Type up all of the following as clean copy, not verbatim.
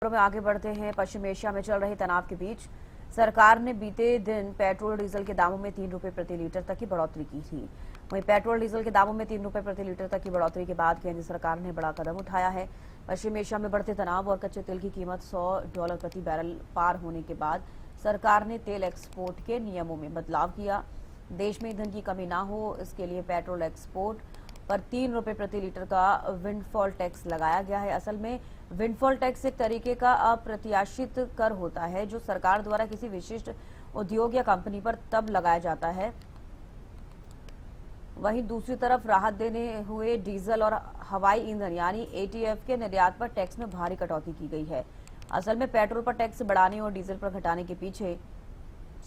में आगे बढ़ते हैं। पश्चिम एशिया में चल रहे तनाव के बीच सरकार ने बीते दिन पेट्रोल डीजल के दामों में 3 रुपए प्रति लीटर तक की बढ़ोतरी की थी। वहीं पेट्रोल डीजल के दामों में 3 रुपए प्रति लीटर तक की बढ़ोतरी के बाद केंद्र सरकार ने बड़ा कदम उठाया है। पश्चिम एशिया में बढ़ते तनाव और कच्चे तेल की कीमत $100 प्रति बैरल पार होने के बाद सरकार ने तेल एक्सपोर्ट के नियमों में बदलाव किया। देश में ईंधन की कमी न हो, इसके लिए पेट्रोल एक्सपोर्ट पर 3 रुपए प्रति लीटर का विंडफॉल टैक्स लगाया गया है। असल में विंडफॉल टैक्स एक तरीके का अप्रत्याशित कर होता है जो सरकार द्वारा किसी विशिष्ट उद्योग या कंपनी पर तब लगाया जाता है। वहीं दूसरी तरफ राहत देने हुए डीजल और हवाई ईंधन यानी एटीएफ के निर्यात पर टैक्स में भारी कटौती की गई है। असल में पेट्रोल पर टैक्स बढ़ाने और डीजल पर घटाने के पीछे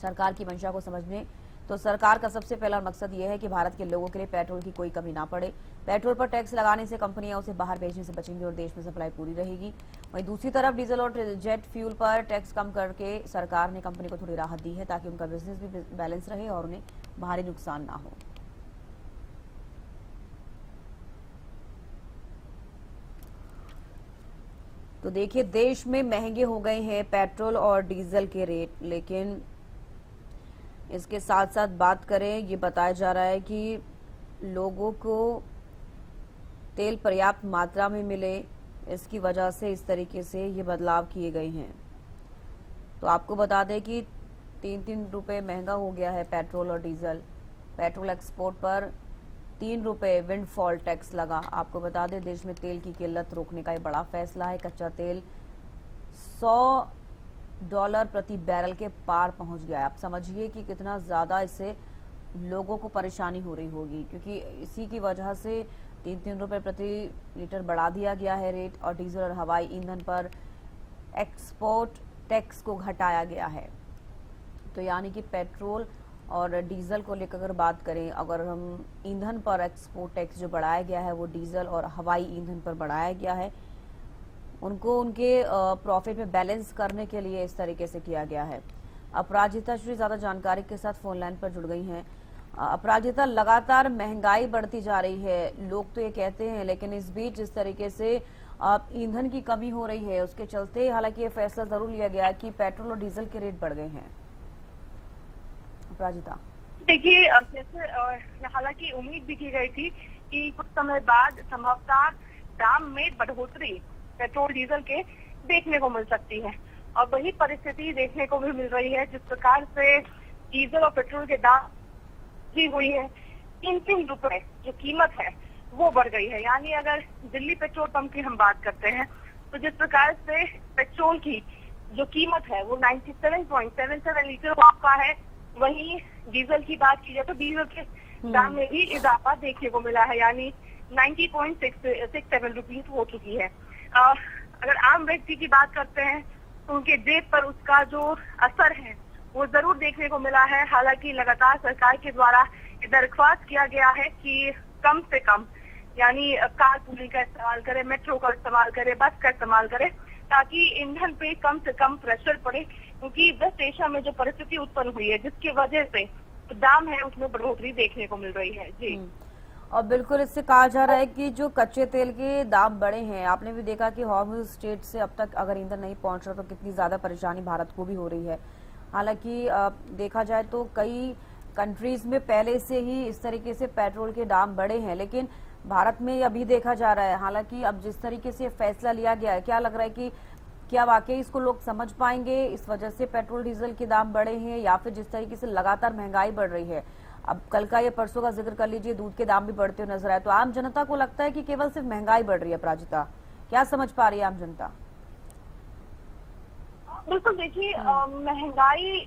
सरकार की मंशा को समझने तो सरकार का सबसे पहला मकसद ये है कि भारत के लोगों के लिए पेट्रोल की कोई कमी ना पड़े। पेट्रोल पर टैक्स लगाने से कंपनियां उसे बाहर बेचने से बचेंगी और देश में सप्लाई पूरी रहेगी। वहीं दूसरी तरफ डीजल और जेट फ्यूल पर टैक्स कम करके सरकार ने कंपनी को थोड़ी राहत दी है ताकि उनका बिजनेस भी बैलेंस रहे और उन्हें भारी नुकसान ना हो। तो देखिए, देश में महंगे हो गए हैं पेट्रोल और डीजल के रेट, लेकिन इसके साथ साथ बात करें, ये बताया जा रहा है कि लोगों को तेल पर्याप्त मात्रा में मिले, इसकी वजह से इस तरीके से ये बदलाव किए गए हैं। तो आपको बता दें कि 3-3 रुपए महंगा हो गया है पेट्रोल और डीजल। पेट्रोल एक्सपोर्ट पर 3 रुपए विंडफॉल टैक्स लगा। आपको बता दें, देश में तेल की किल्लत रोकने का ये बड़ा फैसला है। कच्चा तेल $100 प्रति बैरल के पार पहुंच गया है। आप समझिए कि कितना ज्यादा इससे लोगों को परेशानी हो रही होगी, क्योंकि इसी की वजह से 3-3 रुपए प्रति लीटर बढ़ा दिया गया है रेट, और डीजल और हवाई ईंधन पर एक्सपोर्ट टैक्स को घटाया गया है। तो यानी कि पेट्रोल और डीजल को लेकर अगर बात करें, अगर हम ईंधन पर एक्सपोर्ट टैक्स जो बढ़ाया गया है वो डीजल और हवाई ईंधन पर बढ़ाया गया है, उनको उनके प्रॉफिट में बैलेंस करने के लिए इस तरीके से किया गया है। अपराजिता श्री ज्यादा जानकारी के साथ फोन लाइन पर जुड़ गई हैं। अपराजिता, लगातार महंगाई बढ़ती जा रही है, लोग तो ये कहते हैं, लेकिन इस बीच जिस तरीके से ईंधन की कमी हो रही है उसके चलते हालांकि ये फैसला जरूर लिया गया है कि पेट्रोल और डीजल के रेट बढ़ गए हैं। अपराजिता, देखिए, जैसे हालांकि उम्मीद भी की गई थी कि कुछ समय बाद संभवतः दाम में बढ़ोतरी पेट्रोल डीजल के देखने को मिल सकती है, और वही परिस्थिति देखने को भी मिल रही है। जिस प्रकार से डीजल और पेट्रोल के दाम भी हुई है, 3-3 रुपए जो कीमत है वो बढ़ गई है। यानी अगर दिल्ली पेट्रोल पंप की हम बात करते हैं तो जिस प्रकार से पेट्रोल की जो कीमत है वो 97.77 लीटर का है, वहीं डीजल की बात की जाए तो डीजल के दाम में भी इजाफा देखने को मिला है, यानी 90.67 रुपीज हो चुकी है। अगर आम व्यक्ति की बात करते हैं तो उनके जेब पर उसका जो असर है वो जरूर देखने को मिला है। हालांकि लगातार सरकार के द्वारा दरख्वास्त किया गया है कि कम से कम यानी कार पूलिंग का इस्तेमाल करे, मेट्रो का इस्तेमाल करे, बस का इस्तेमाल करे, ताकि ईंधन पे कम से कम प्रेशर पड़े, क्योंकि वेस्ट एशिया में जो परिस्थिति उत्पन्न हुई है जिसकी वजह से दाम है उसमें बढ़ोतरी देखने को मिल रही है। जी, और बिल्कुल इससे कहा जा रहा है कि जो कच्चे तेल के दाम बढ़े हैं, आपने भी देखा कि हॉर्मुज़ स्ट्रेट से अब तक अगर ईंधन नहीं पहुंच रहा तो कितनी ज्यादा परेशानी भारत को भी हो रही है। हालांकि देखा जाए तो कई कंट्रीज में पहले से ही इस तरीके से पेट्रोल के दाम बढ़े हैं, लेकिन भारत में अभी देखा जा रहा है। हालांकि अब जिस तरीके से फैसला लिया गया है, क्या लग रहा है कि क्या वाकई इसको लोग समझ पाएंगे, इस वजह से पेट्रोल डीजल के दाम बढ़े हैं, या फिर जिस तरीके से लगातार महंगाई बढ़ रही है, अब कल का या परसों का जिक्र कर लीजिए, दूध के दाम भी बढ़ते हुए नजर आए, तो आम जनता को लगता है कि केवल सिर्फ महंगाई बढ़ रही है। अपराजिता, क्या समझ पा रही है आम जनता? बिल्कुल, देखिए, महंगाई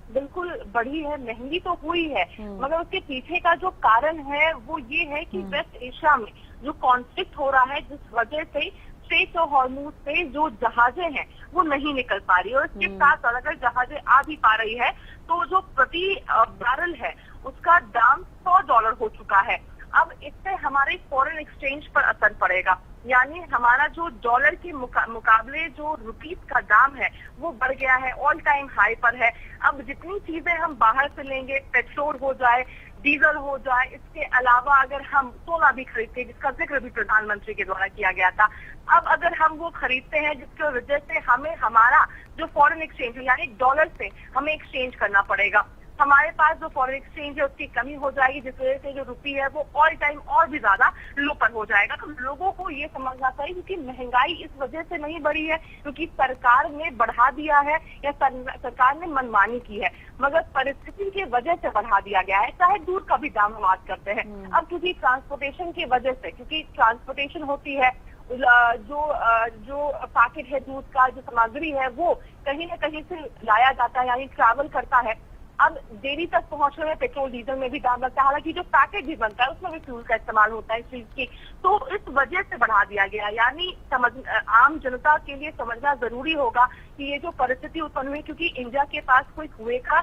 बिल्कुल बढ़ी है, महंगी तो हुई है, मगर उसके पीछे का जो कारण है वो ये है कि वेस्ट एशिया में जो कॉन्फ्लिक्ट हो रहा है, जिस वजह से स्ट्रेट ऑफ हॉर्मुज़ से जो जहाजें हैं वो नहीं निकल पा रही है, और इसके साथ साथ अगर जहाजें आ भी पा रही है तो जो प्रति बैरल है उसका दाम $100 हो चुका है। अब इससे हमारे फॉरेन एक्सचेंज पर असर पड़ेगा, यानी हमारा जो डॉलर के मुकाबले जो रुपीस का दाम है वो बढ़ गया है, ऑल टाइम हाई पर है। अब जितनी चीजें हम बाहर से लेंगे, पेट्रोल हो जाए डीजल हो जाए, इसके अलावा अगर हम सोना भी खरीदते हैं, जिसका जिक्र भी प्रधानमंत्री के द्वारा किया गया था, अब अगर हम वो खरीदते हैं जिसकी वजह से हमें हमारा जो फॉरेन एक्सचेंज है यानी डॉलर से हमें एक्सचेंज करना पड़ेगा, हमारे पास जो फॉरेन एक्सचेंज है उसकी कमी हो जाएगी, जिस वजह से जो रुपी है वो ऑल टाइम और भी ज्यादा लो पर हो जाएगा। तो लोगों को ये समझना चाहिए क्योंकि महंगाई इस वजह से नहीं बढ़ी है क्योंकि सरकार ने बढ़ा दिया है या सरकार ने मनमानी की है, मगर परिस्थिति की वजह से बढ़ा दिया गया है। चाहे दूध का भी दाम हम बात करते हैं, अब क्योंकि ट्रांसपोर्टेशन की वजह से, क्योंकि ट्रांसपोर्टेशन होती है, जो पैकेट है दूध का, जो सामग्री है वो कहीं ना कहीं से लाया जाता है यानी ट्रैवल करता है। अब डेयरी तक पहुंचने में पेट्रोल डीजल में भी दाम लगता है, हालांकि जो पैकेट भी बनता है उसमें भी फ्यूल का इस्तेमाल होता है इस चीज की, तो इस वजह से बढ़ा दिया गया। यानी आम जनता के लिए समझना जरूरी होगा कि ये जो परिस्थिति उत्पन्न हुई, क्योंकि इंडिया के पास कोई कुएं का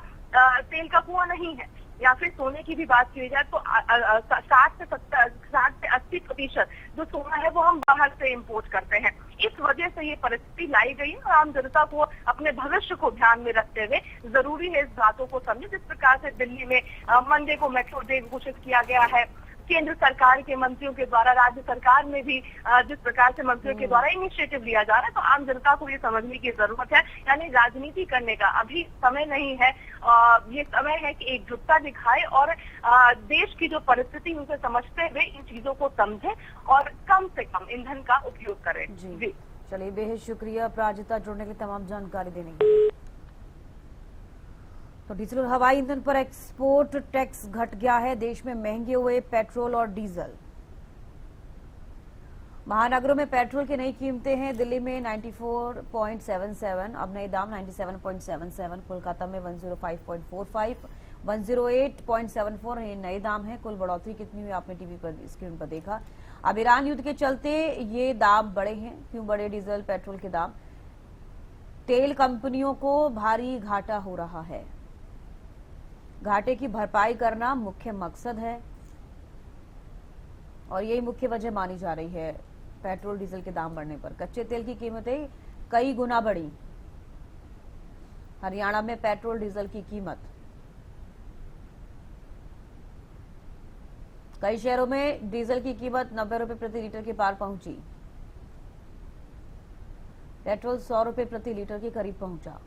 तेल का कुआं नहीं है, या फिर सोने की भी बात की जाए तो 60 से 80% जो सोना है वो हम बाहर से इंपोर्ट करते हैं। इस वजह से ये परिस्थिति लाई गई है और आम जनता को अपने भविष्य को ध्यान में रखते हुए जरूरी है इस बातों को समझे। जिस प्रकार से दिल्ली में मंडे को मेट्रो डे घोषित किया गया है, केंद्र सरकार के मंत्रियों के द्वारा, राज्य सरकार में भी जिस प्रकार से मंत्रियों के द्वारा इनिशिएटिव लिया जा रहा है, तो आम जनता को ये समझने की जरूरत है। यानी राजनीति करने का अभी समय नहीं है, ये समय है कि एकजुटता दिखाए और देश की जो परिस्थिति उसे समझते हुए इन चीजों को समझे और कम से कम ईंधन का उपयोग करें। जी चलिए, बेहद शुक्रिया अपराजिता जुड़ने के लिए, तमाम जानकारी देने के लिए। तो डीजल और हवाई ईंधन पर एक्सपोर्ट टैक्स घट गया है, देश में महंगे हुए पेट्रोल और डीजल। महानगरों में पेट्रोल की नई कीमतें हैं, दिल्ली में 94.77, अब नए दाम 97.77, कोलकाता में 105.45, 108.74 ये नए दाम है। कुल बढ़ोतरी कितनी हुई आपने टीवी पर स्क्रीन पर देखा। अब ईरान युद्ध के चलते ये दाम बढ़े हैं। क्यों बढ़े डीजल पेट्रोल के दाम? तेल कंपनियों को भारी घाटा हो रहा है, घाटे की भरपाई करना मुख्य मकसद है और यही मुख्य वजह मानी जा रही है पेट्रोल डीजल के दाम बढ़ने पर। कच्चे तेल की कीमतें कई गुना बढ़ी। हरियाणा में पेट्रोल डीजल की कीमत कई शहरों में डीजल की कीमत 90 रुपए प्रति लीटर के पार पहुंची। पेट्रोल 100 रुपए प्रति लीटर के करीब पहुंचा।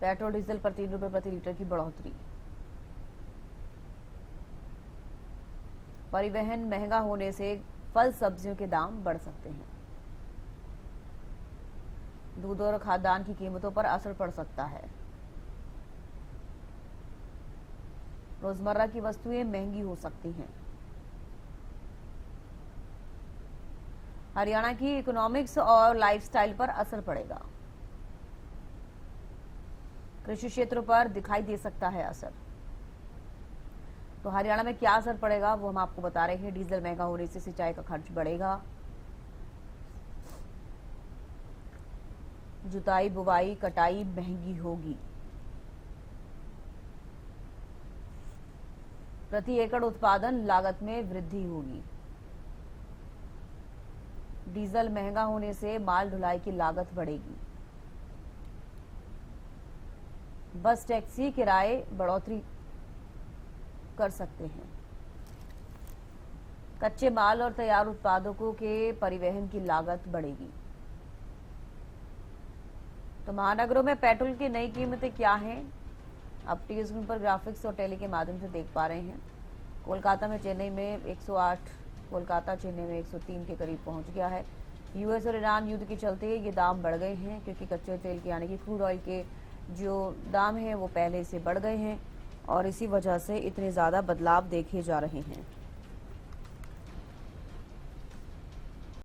पेट्रोल डीजल पर 3 रुपए प्रति लीटर की बढ़ोतरी। परिवहन महंगा होने से फल सब्जियों के दाम बढ़ सकते हैं। दूध और खाद्यान्न की कीमतों पर असर पड़ सकता है। रोजमर्रा की वस्तुएं महंगी हो सकती हैं। हरियाणा की इकोनॉमिक्स और लाइफस्टाइल पर असर पड़ेगा। कृषि क्षेत्र पर दिखाई दे सकता है असर। तो हरियाणा में क्या असर पड़ेगा वो हम आपको बता रहे हैं। डीजल महंगा होने से सिंचाई का खर्च बढ़ेगा, जुताई बुवाई कटाई महंगी होगी, प्रति एकड़ उत्पादन लागत में वृद्धि होगी। डीजल महंगा होने से माल ढुलाई की लागत बढ़ेगी। बस टैक्सी किराए बढ़ोतरी कर सकते हैं। कच्चे माल और तैयार उत्पादों के परिवहन की लागत बढ़ेगी। तो महानगरों में पेट्रोल की नई कीमतें क्या हैं? आप टीवी स्क्रीन पर ग्राफिक्स और टेली के माध्यम से देख पा रहे हैं। कोलकाता में चेन्नई में 108, कोलकाता चेन्नई में 103 के करीब पहुंच गया है। यूएस और ईरान युद्ध के चलते ये दाम बढ़ गए हैं क्योंकि कच्चे तेल के यानी कि क्रूड ऑयल के जो दाम हैं वो पहले से बढ़ गए हैं और इसी वजह से इतने ज़्यादा बदलाव देखे जा रहे हैं।